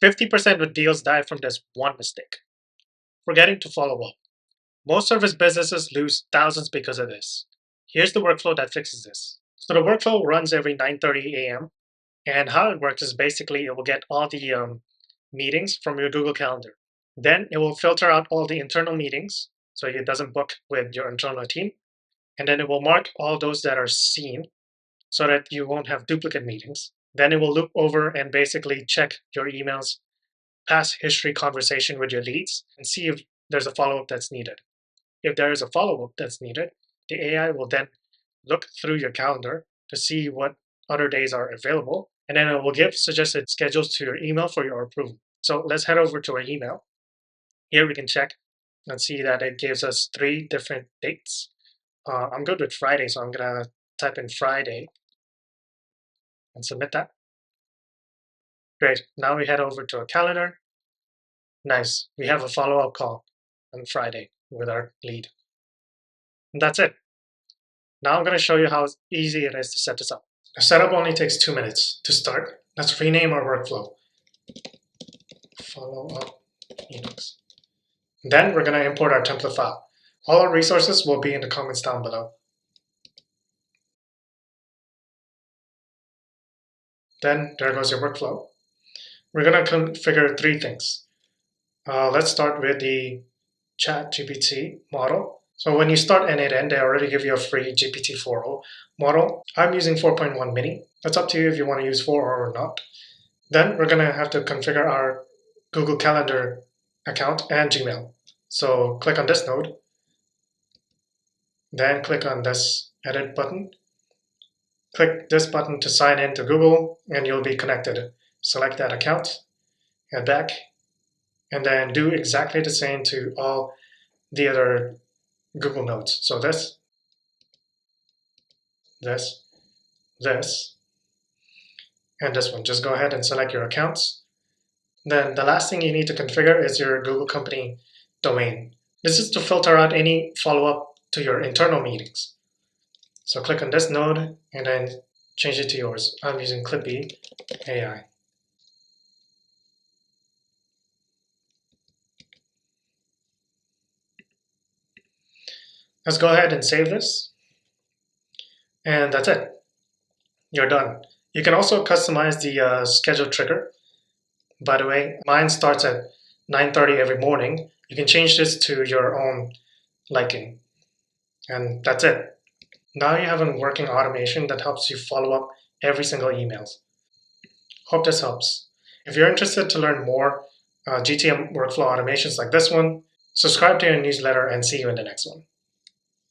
50% of deals die from this one mistake: forgetting to follow up. Most service businesses lose thousands because of this. Here's the workflow that fixes this. So the workflow runs every 9:30 a.m. And how it works is basically it will get all the meetings from your Google Calendar. Then it will filter out all the internal meetings so it doesn't book with your internal team. And then it will mark all those that are seen so that you won't have duplicate meetings. Then it will loop over and basically check your emails, past history conversation with your leads, and see if there's a follow-up that's needed. If there is a follow-up that's needed, the AI will then look through your calendar to see what other days are available, and then it will give suggested schedules to your email for your approval. So let's head over to our email. Here we can check and see that it gives us 3 different dates. I'm good with Friday, so I'm gonna type in Friday and submit that. Great, now we head over to our calendar. Nice, we have a follow-up call on Friday with our lead. And that's it. Now I'm gonna show you how easy it is to set this up. The setup only takes 2 minutes. To start, let's rename our workflow. Follow up emails. Then we're going to import our template file. All our resources will be in the comments down below. Then there goes your workflow. We're going to configure 3 things. Let's start with the ChatGPT model. So when you start n8n, they already give you a free GPT-4o model. I'm using 4.1 mini. That's up to you if you want to use 4 or not. Then we're going to have to configure our Google Calendar account and Gmail. So click on this node, then click on this edit button. Click this button to sign in to Google and you'll be connected. Select that account, head back, and then do exactly the same to all the other Google nodes. So this, and this one. Just go ahead and select your accounts. Then the last thing you need to configure is your Google company domain. This is to filter out any follow-up to your internal meetings. So click on this node and then change it to yours. I'm using Clippy AI. Let's go ahead and save this. And that's it. You're done. You can also customize the schedule trigger. By the way, mine starts at 9:30 every morning. You can change this to your own liking. And that's it. Now you have a working automation that helps you follow up every single email. Hope this helps. If you're interested to learn more GTM workflow automations like this one, subscribe to your newsletter and see you in the next one.